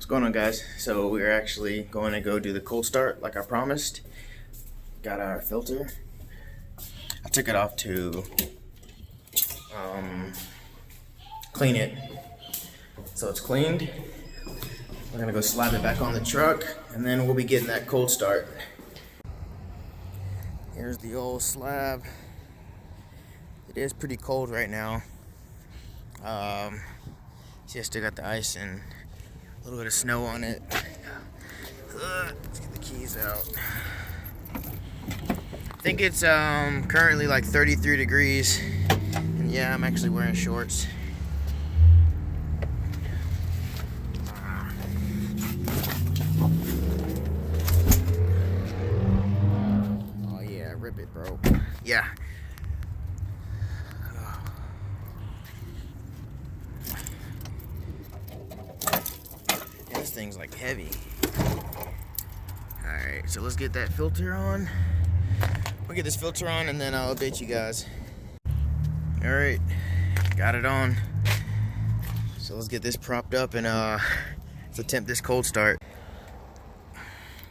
going on, guys? So we're actually going to go do the cold start like I promised. Got our filter. I took it off to clean it. So it's cleaned. We're gonna go slap it back on the truck and then we'll be getting that cold start. Here's the old slab. It is pretty cold right now. See, I still got the ice and a little bit of snow on it. Let's get the keys out. I think it's currently like 33 degrees. And yeah, I'm actually wearing shorts. Oh yeah, rip it, bro. Yeah. This thing's like heavy. Alright, so let's get that filter on. We'll get this filter on and then I'll update you guys. Alright, got it on. So let's get this propped up and let's attempt this cold start.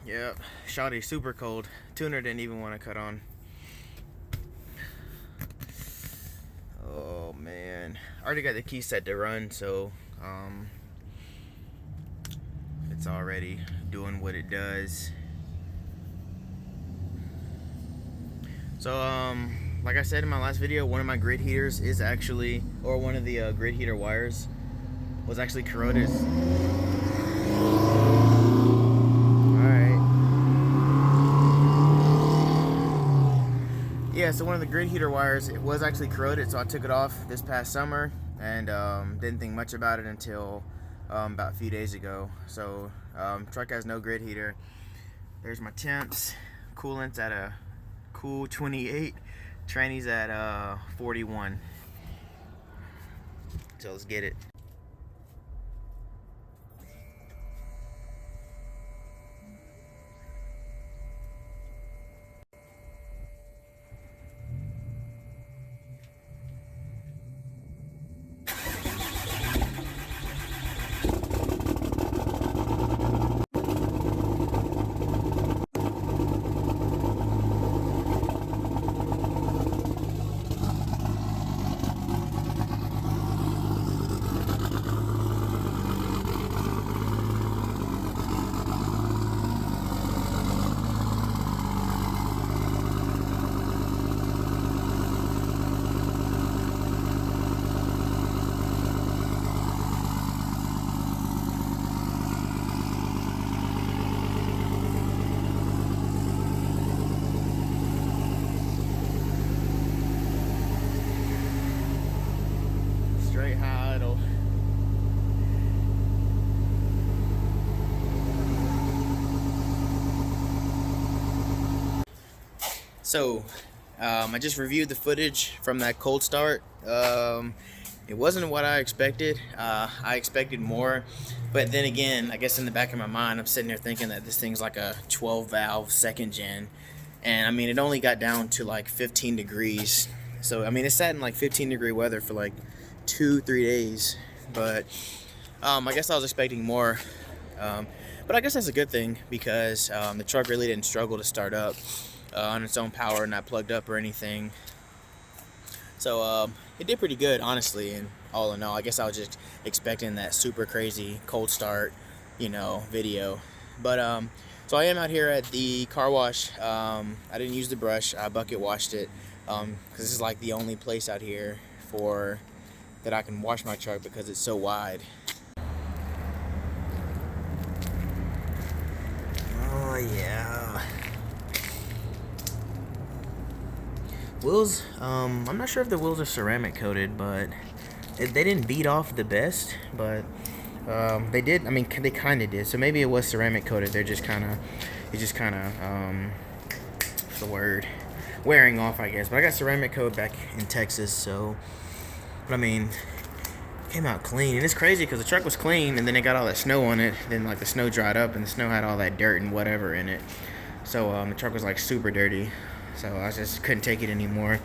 Yep, shoddy, super cold. Tuner didn't even want to cut on. Oh man, I already got the key set to run, so it's already doing what it does. So like I said in my last video, one of my grid heaters is actually, or one of the grid heater wires was actually corroded. Alright. Yeah, so one of the grid heater wires, it was actually corroded, so I took it off this past summer and didn't think much about it until about a few days ago. So truck has no grid heater. There's my temps. Coolant's at a cool 28. Tranny's at 41. So let's get it. Straight high idle. So I just reviewed the footage from that cold start. It wasn't what I expected. I expected more, but then again, I guess in the back of my mind, I'm sitting there thinking that this thing's like a 12 valve second gen, and I mean it only got down to like 15 degrees. So I mean it sat in like 15-degree weather for like 2-3 days, but I guess I was expecting more, but I guess that's a good thing because the truck really didn't struggle to start up on its own power, not plugged up or anything. So it did pretty good, honestly, and all in all. I guess I was just expecting that super crazy cold start, you know, video. But so I am out here at the car wash. I didn't use the brush. I bucket washed it because this is like the only place out here that I can wash my truck because it's so wide. Oh yeah. Wheels, I'm not sure if the wheels are ceramic coated, but they didn't beat off the best, but they did. I mean, they kind of did. So maybe it was ceramic coated. They're just kind of, what's the word? Wearing off, I guess. But I got ceramic coat back in Texas, so. But I mean, it came out clean. And it's crazy because the truck was clean and then it got all that snow on it. Then like the snow dried up and the snow had all that dirt and whatever in it. So the truck was like super dirty. So I just couldn't take it anymore.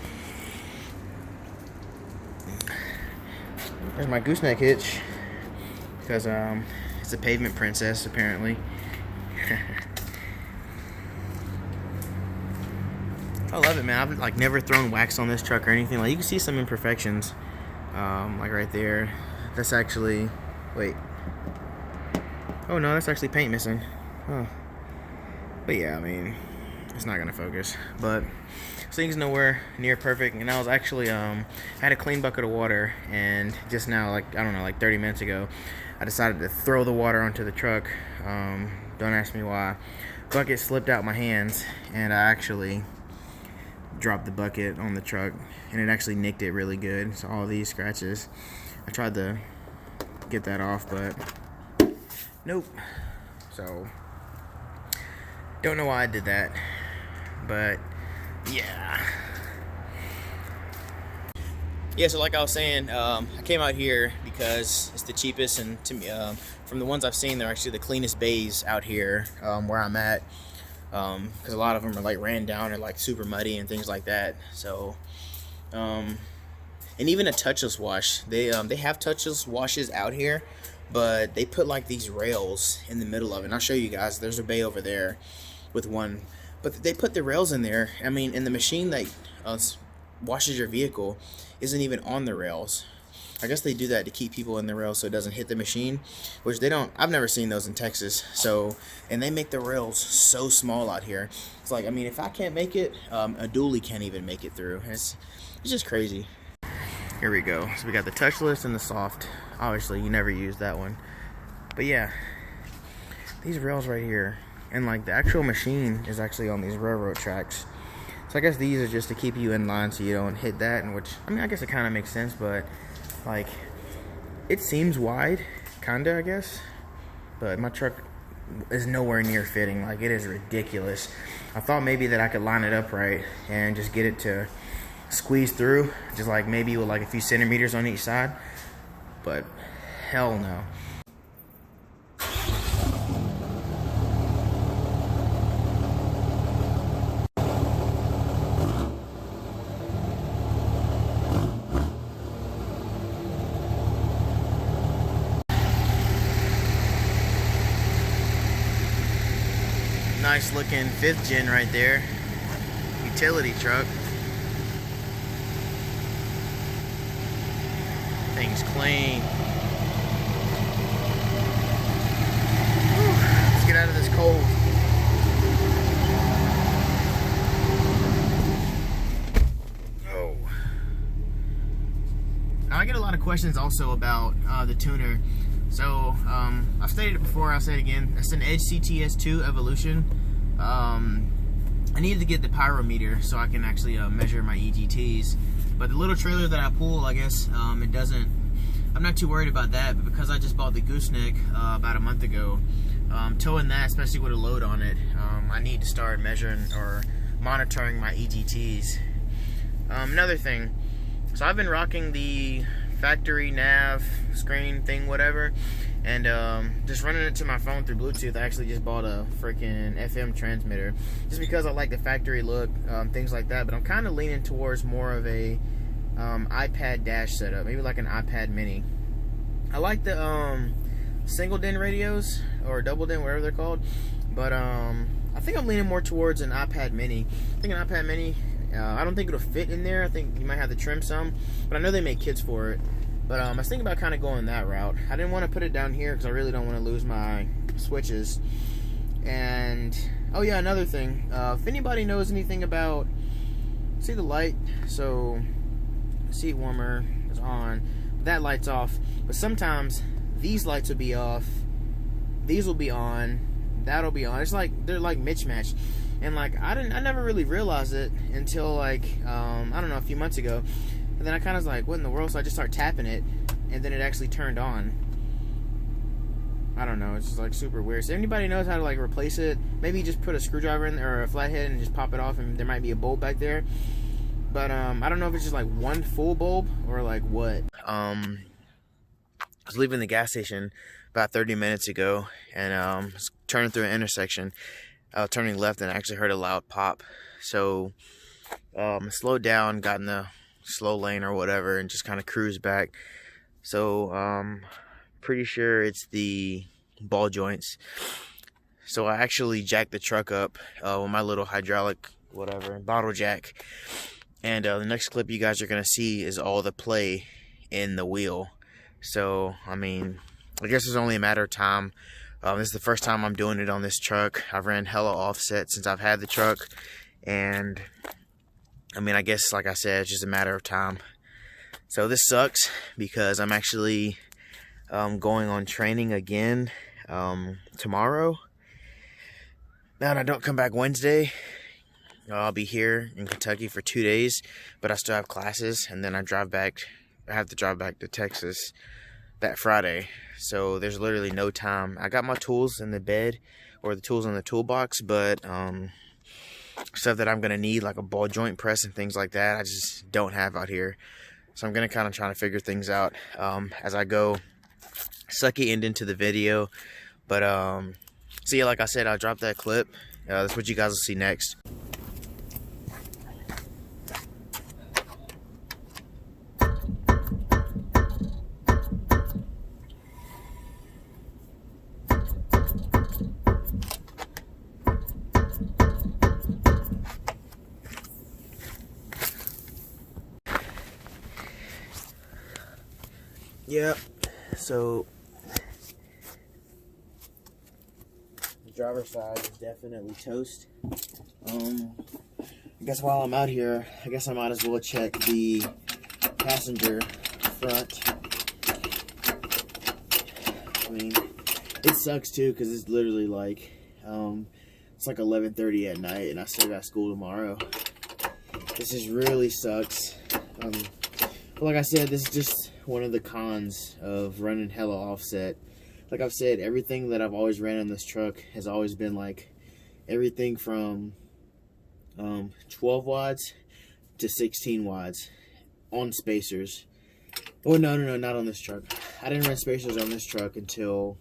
There's my gooseneck hitch because it's the pavement princess, apparently. I love it, man. I've like never thrown wax on this truck or anything. Like, you can see some imperfections, like right there. That's actually, wait. Oh no, that's actually paint missing. Oh. But yeah, I mean, it's not gonna focus. But this thing's nowhere near perfect. And I was actually, I had a clean bucket of water, and just now, like, I don't know, like 30 minutes ago, I decided to throw the water onto the truck. Don't ask me why. Bucket slipped out my hands, and I actually dropped the bucket on the truck, and it actually nicked it really good. So all these scratches, I tried to get that off, but nope. So don't know why I did that, but yeah. So like I was saying, I came out here because it's the cheapest, and to me, from the ones I've seen, they're actually the cleanest bays out here, where I'm at. Because a lot of them are like ran down or like super muddy and things like that. So, and even a touchless wash. They have touchless washes out here, but they put like these rails in the middle of it. And I'll show you guys. There's a bay over there with one, but they put the rails in there. I mean, and the machine that washes your vehicle isn't even on the rails. I guess they do that to keep people in the rails so it doesn't hit the machine, which they don't. I've never seen those in Texas. So, and they make the rails so small out here. It's like, I mean, if I can't make it, a dually can't even make it through. It's just crazy. Here we go. So we got the touchless and the soft. Obviously, you never use that one. But yeah, these rails right here, and like the actual machine is actually on these railroad tracks. So I guess these are just to keep you in line so you don't hit that, and which, I mean, I guess it kind of makes sense, but like, it seems wide, kinda, I guess, but my truck is nowhere near fitting. Like, it is ridiculous. I thought maybe that I could line it up right and just get it to squeeze through, just like maybe with like a few centimeters on each side, but hell no. Nice looking 5th gen right there. Utility truck. Thing's clean. Whew. Let's get out of this cold. Oh. Now I get a lot of questions also about the tuner. So, I've stated it before, I'll say it again. It's an Edge CTS2 Evolution. I needed to get the pyrometer so I can actually measure my EGTs. But the little trailer that I pull, I guess, it doesn't, I'm not too worried about that. But because I just bought the gooseneck about a month ago, towing that, especially with a load on it, I need to start measuring or monitoring my EGTs. Another thing, so I've been rocking the factory nav screen thing, whatever, and just running it to my phone through Bluetooth. I actually just bought a freaking FM transmitter just because I like the factory look, things like that. But I'm kind of leaning towards more of a iPad dash setup, maybe like an iPad mini. I like the single DIN radios or double DIN, whatever they're called, but I think I'm leaning more towards an iPad mini. I think an iPad mini, I don't think it'll fit in there. I think you might have to trim some, but I know they make kits for it. But I was thinking about kind of going that route. I didn't want to put it down here because I really don't want to lose my switches. And, oh yeah, another thing. If anybody knows anything about, see the light? So, seat warmer is on. That light's off. But sometimes these lights will be off. These will be on. That'll be on. It's like, they're like mismatched. And like, I never really realized it until like, I don't know, a few months ago. And then I kind of was like, what in the world? So I just started tapping it, and then it actually turned on. I don't know, it's just like super weird. So if anybody knows how to like replace it, maybe just put a screwdriver in there or a flathead and just pop it off, and there might be a bulb back there. But I don't know if it's just like one full bulb or like what. I was leaving the gas station about 30 minutes ago, and was turning through an intersection. Turning left, and I actually heard a loud pop. So slowed down, got in the slow lane or whatever, and just kind of cruised back. So pretty sure it's the ball joints. So I actually jacked the truck up with my little hydraulic whatever bottle jack, and the next clip you guys are gonna see is all the play in the wheel. So I mean, I guess it's only a matter of time. This is the first time I'm doing it on this truck. I've ran hella offset since I've had the truck, and I mean, I guess like I said, it's just a matter of time. So this sucks because I'm actually going on training again tomorrow. Now, I don't come back Wednesday. I'll be here in Kentucky for 2 days, but I still have classes, and then I have to drive back to Texas that Friday. So there's literally no time. I got my tools in the bed, or the tools in the toolbox, but stuff that I'm gonna need, like a ball joint press and things like that, I just don't have out here. So I'm gonna kind of try to figure things out as I go. Sucky end into the video, but so yeah, like I said, I'll drop that clip. That's what you guys will see next. Yep, so the driver's side is definitely toast. I guess while I'm out here, I guess I might as well check the passenger front. I mean, it sucks too, because it's literally like, it's like 11:30 at night, and I still got school tomorrow. This just really sucks. But like I said, this is just one of the cons of running hella offset. Like I've said, everything that I've always ran on this truck has always been like everything from 12 watts to 16 watts on spacers. Oh no, not on this truck. I didn't run spacers on this truck until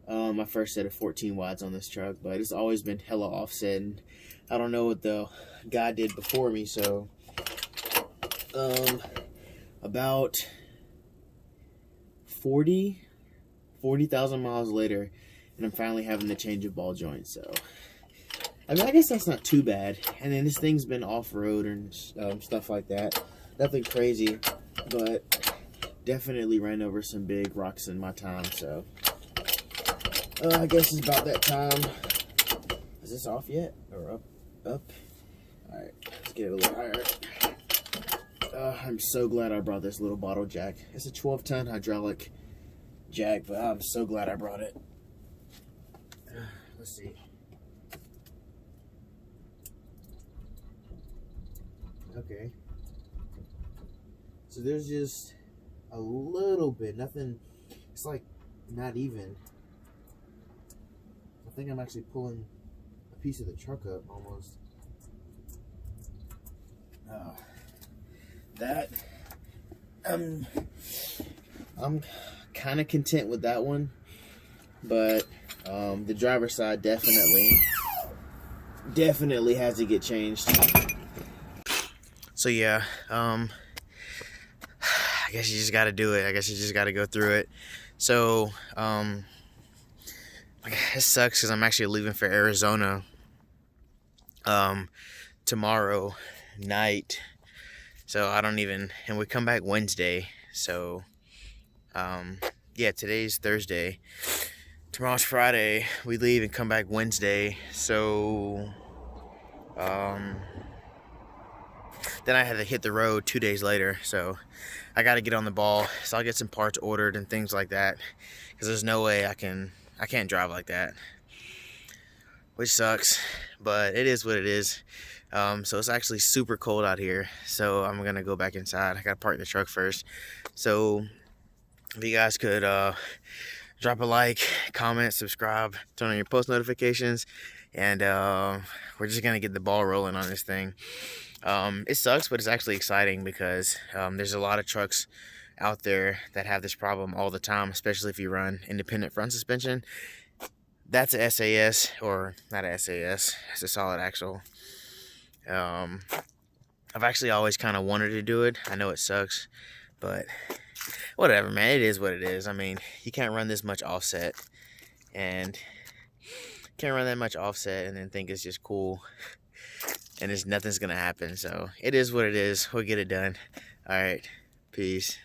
my first set of 14 watts on this truck, but it's always been hella offset, and I don't know what the guy did before me. So about 40,000 miles later, and I'm finally having to change a ball joint. So I mean, I guess that's not too bad. And then this thing's been off-road and stuff like that. Nothing crazy, but definitely ran over some big rocks in my time. So I guess it's about that time. Is this off yet? Or up? Alright, let's get it a little higher. I'm so glad I brought this little bottle jack. It's a 12-ton hydraulic jack, but I'm so glad I brought it. Let's see. Okay. So there's just a little bit, nothing, it's like not even. I think I'm actually pulling a piece of the truck up almost. That I'm kind of content with that one, but the driver's side definitely has to get changed. So yeah, I guess you just got to do it. I guess you just got to go through it. So it sucks because I'm actually leaving for Arizona tomorrow night. So I don't even, and we come back Wednesday. So yeah, today's Thursday. Tomorrow's Friday. We leave and come back Wednesday. So then I had to hit the road 2 days later. So I got to get on the ball. So I'll get some parts ordered and things like that, because there's no way I can't drive like that, which sucks, but it is what it is. So it's actually super cold out here, so I'm gonna go back inside. I gotta park the truck first. So if you guys could drop a like, comment, subscribe, turn on your post notifications, and we're just gonna get the ball rolling on this thing. It sucks, but it's actually exciting because there's a lot of trucks out there that have this problem all the time, especially if you run independent front suspension. That's a SAS, or not a SAS, it's a solid axle. I've actually always kind of wanted to do it. I know it sucks, but whatever, man. It is what it is. I mean, you can't run this much offset, and can't run that much offset and then think it's just cool and it's nothing's gonna happen. So it is what it is. We'll get it done. All right, peace.